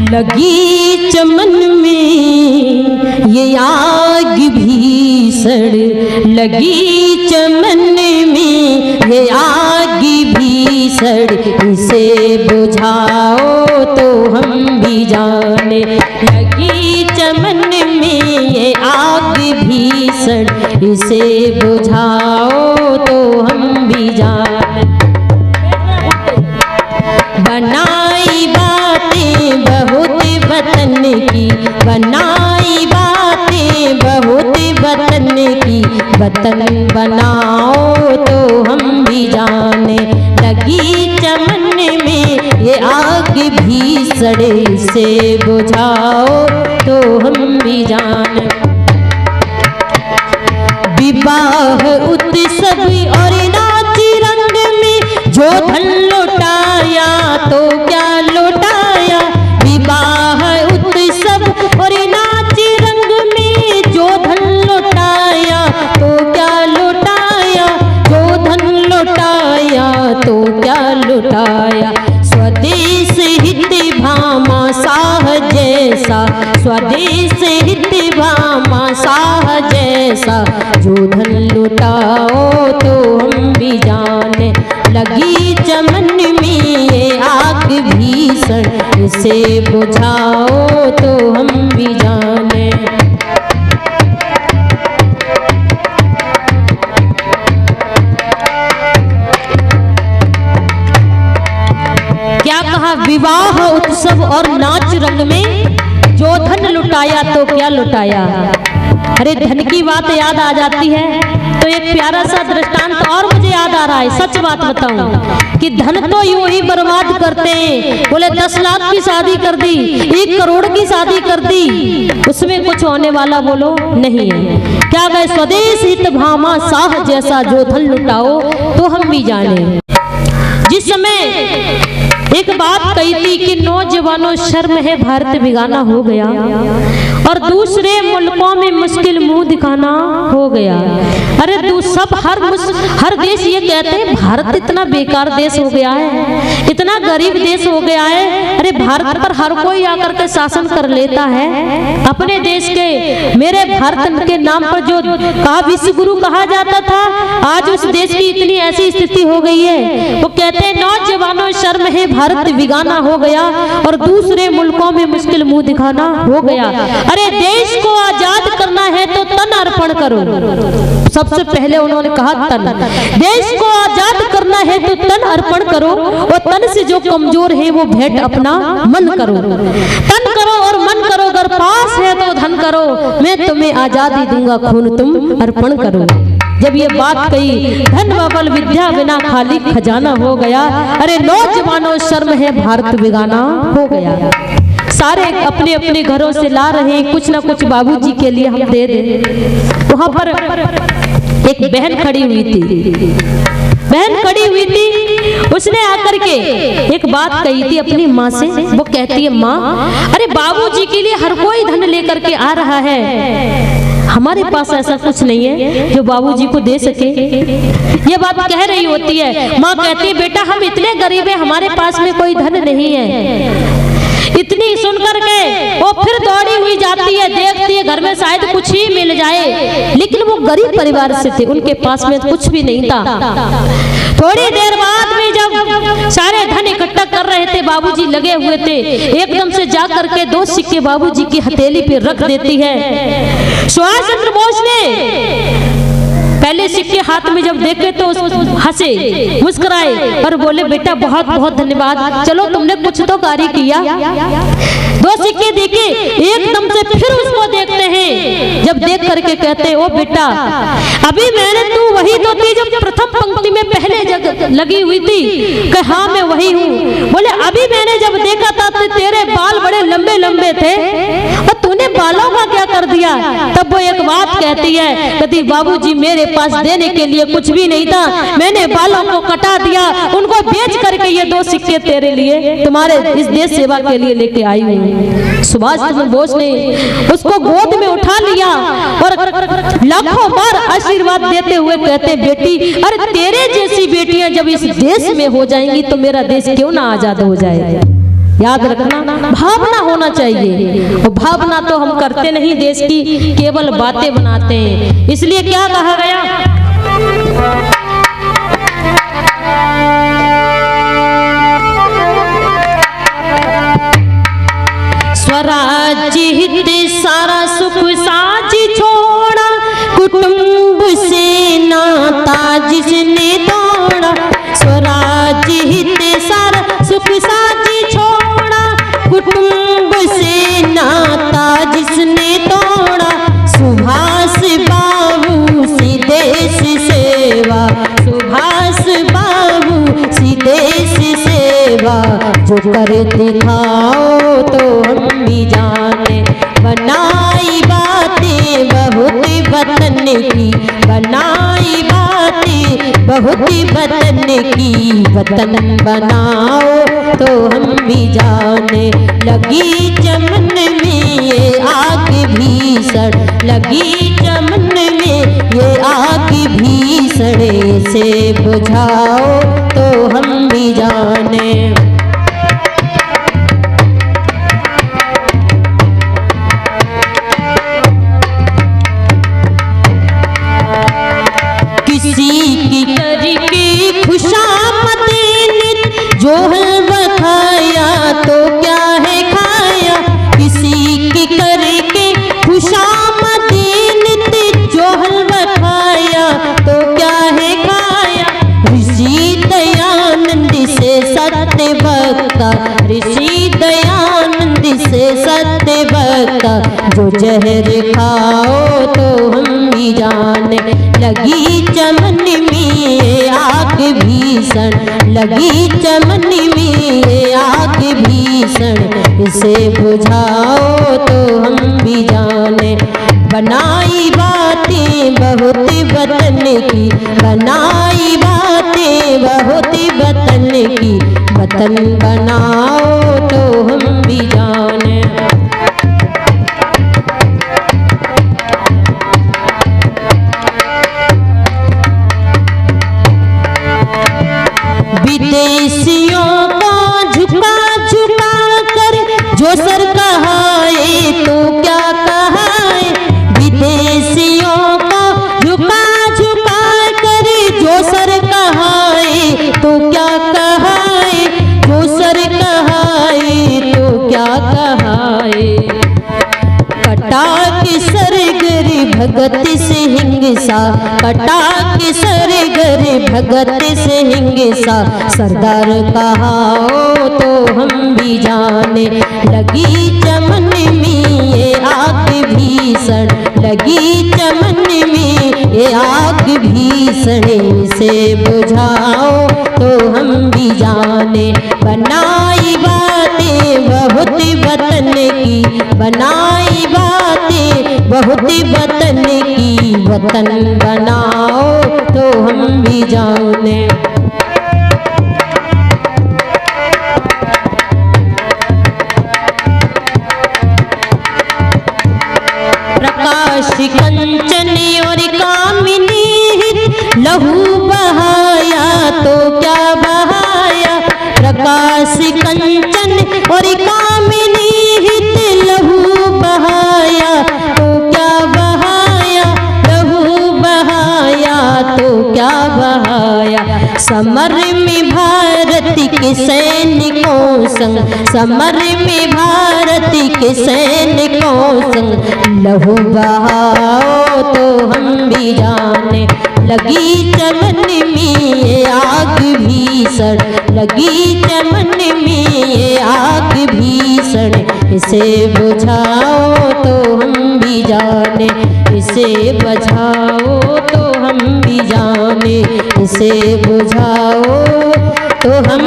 लगी चमन में ये आग भीषण, लगी चमन में ये आग भीषण, इसे बुझाओ तो हम भी जाने। लगी चमन में ये आग भीषण, इसे बुझाओ तो हम भी जाने। बनाई बातें बहुत वतन की, बनाई बातें बहुत वतन की, वतन बनाओ तो हम भी जाने। लगी चमन में ये आग भीषण, से बुझाओ तो हम भी जाने। विवाह उत्सव और नाच रंग में जो धन लौटाया तो क्या लौटाया। विवाह उत्सव और नाच रंग में जो धन लौटाया तो क्या लौटाया, जो धन लौटाया तो क्या लौटाया। स्वदेश हित भामा साह जैसा, स्वदेश हित भामा साह जैसा, जो धन लुटाओ तो हम भी जाने। लगी चमन में ये आग भीषण, इसे बुझाओ तो हम भी जाने। क्या कहा, विवाह उत्सव और नाच रंग में जो धन लुटाया तो क्या लुटाया। अरे धन की बात याद आ जाती है तो एक प्यारा सा दृष्टांत और मुझे याद आ रहा है। सच बात बताऊं कि धन तो यूं ही बर्बाद करते हैं। बोले 10 लाख की शादी कर दी, 1 करोड़ की शादी कर दी, उसमें कुछ होने वाला बोलो नहीं है। क्या गए स्वदेश हित भामा साह जैसा, जो धन लुटाओ तो हम भी जाने। जिस समय एक बात कही थी कि नौजवानों शर्म है भारत बिगाना हो गया, और दूसरे मुल्कों में मुश्किल मुंह दिखाना हो गया। अरे सब हर देश ये कहते हैं भारत इतना बेकार देश हो गया है, इतना गरीब देश हो गया है। अरे भारत पर हर कोई आकर के शासन कर लेता है। अपने देश के, मेरे भारत के नाम पर जो कहा विश्व गुरु कहा जाता था, आज उस देश की इतनी ऐसी स्थिति हो गई है। वो कहते हैं नौजवानों शर्म है भारत बिगाना हो गया, और दूसरे मुल्कों में मुश्किल मुंह दिखाना हो गया। अरे देश को आजाद करना है तो तन अर्पण करो। सबसे पहले उन्होंने कहा तन। देश को आजाद करना है तो तन अर्पण करो, और तन से जो कमजोर है वो भेंट अपना मन करो। तन करो और मन करो, अगर पास है तो धन करो, मैं तुम्हें आजादी दूंगा खून तुम अर्पण करो। जब ये बात कही, धन व बल विद्या बिना खाली खजाना हो गया। अरे नौजवानों शर्म है भारत बिगाना हो गया। सारे अपने अपने घरों से ला रहे कुछ ना कुछ बाबूजी के लिए हम दे दे। वहां पर एक बहन खड़ी हुई थी, बहन खड़ी हुई थी। उसने आकर के एक बात कही थी अपनी माँ से। वो कहती है, माँ अरे बाबूजी के लिए हर कोई धन लेकर के आ रहा है, हमारे पास ऐसा कुछ नहीं है जो बाबूजी को दे सके। ये बात कह रही होती है। माँ कहती है, बेटा हम इतने गरीब हैं, हमारे पास में कोई धन नहीं है। इतनी सुनकर के वो फिर दौड़ी हुई जाती है, देखती है घर में शायद कुछ ही मिल जाए। लेकिन वो गरीब परिवार से थे, उनके पास में कुछ भी नहीं था। थोड़ी देर बाद में जब सारे धन इकट्ठा कर रहे थे, बाबूजी लगे हुए थे, एकदम से जा करके 2 सिक्के बाबूजी की हथेली पे रख देती है। सुभाष चंद्र बोस ने पहले सिक्के हाथ में जब देखे तो हंसे, मुस्कुराए और बोले, बेटा बहुत बहुत धन्यवाद, चलो तुमने कुछ तो कार्य किया। 2 सिक्के देखे, एकदम से फिर उसको देखते हैं। जब देख करके कहते हैं, ओ बेटा अभी मैंने, तू वही तो थी जब प्रथम पंक्ति में पहले जगह लगी हुई थी। कि हाँ मैं वही हूँ। बोले अभी मैंने जब देखा था तो तेरे बाल बड़े लंबे लंबे थे, और तूने बालों का क्या कर दिया। तब वो एक बात कहती है, कहती बाबूजी मेरे पास देने के लिए कुछ भी नहीं था, मैंने बालों को कटा दिया, उनको बेच करके ये 2 सिक्के तेरे लिए, तुम्हारे इस देश सेवा के लिए लेके आई हूँ। सुभाष चंद्र बोस ने उसको गोद में उठा लिया और लाखों बार आशीर्वाद देते हुए कहते, बेटी अरे तेरे जैसी बेटियां जब इस देश में हो जाएंगी तो मेरा देश क्यों ना आजाद हो जाए। याद रखना, भावना होना चाहिए। और भावना तो हम करते नहीं, देश की केवल बातें बनाते हैं। इसलिए क्या कहा गया, स्वराज्य हित सारा सुख साज छोड़ा, कुटुंब से नाता जिसने तोड़ा। स्वराज्य हित सारा सुख साज छोड़ा, कुटुंब से नाता जिसने तोड़ा। सुभाष बाबू सी देश सेवा, सुभाष बाबू सी देश सेवा। जो कर दिखाओ तो हम भी जाने, बनाई बातें बहुत वतन की, बनाई बातें बहुत वतन की। वतन बनाओ तो हम भी जाने, लगी चमन में ये आग भीषण, लगी चमन में ये आग भीषण। से बुझाओ तो हम भी जाने। जो हलवा खाया तो क्या है खाया, किसी की करके खुशामदीन। जो हलवा खाया तो क्या है खाया, ऋषि दयानंद से सत्य वक्ता, ऋषि दयानंद से सत्य वक्ता। जो जहर खाओ तो हम भी जाने, लगी चमन में आग भीषण, लगी चमन में आग भीषण। इसे बुझाओ तो हम भी जाने, बनाई बातें बहुत वतन की, बनाई बातें बहुत वतन की। वतन बनाओ तो हम भी जाने। विदेशियों को झुका झुका कर जो सर कहाए तो क्या कहाए, विदेशियों को झुका झुका कर जो सर कहाए तो क्या कहाए, जो सर कहाए तो क्या कहाए। कटा के सरगर भगत से हिंसा, कटा के सरगर भगत से हिंसा। सरदार कहाओ तो हम भी जाने, लगी चमन में ये आग भीषण, लगी चमन में ये आग भीषण। से बुझाओ तो हम भी जाने, बनाई बातें बहुत वतन की, बनाई बातें बहुत वतन की। वतन बनाओ तो हम भी जाने। प्रकाश कंचन और कामिनी हित लहू बहाया तो क्या बहाया। प्रकाश कंचन और कामिनी हित लहू बहाया तो क्या बहाया, लहू बहाया तो क्या बहाया। समर में भारत के सैनिकों संग, समर में भारत के सैनिकों संग। लहू बहाओ तो हम भी जाने, लगी चमन में ये आग भीषण, लगी चमन में ये आग भीषण। इसे बुझाओ तो हम भी जाने, इसे बुझाओ तो हम भी जाने, इसे बुझाओ तो हम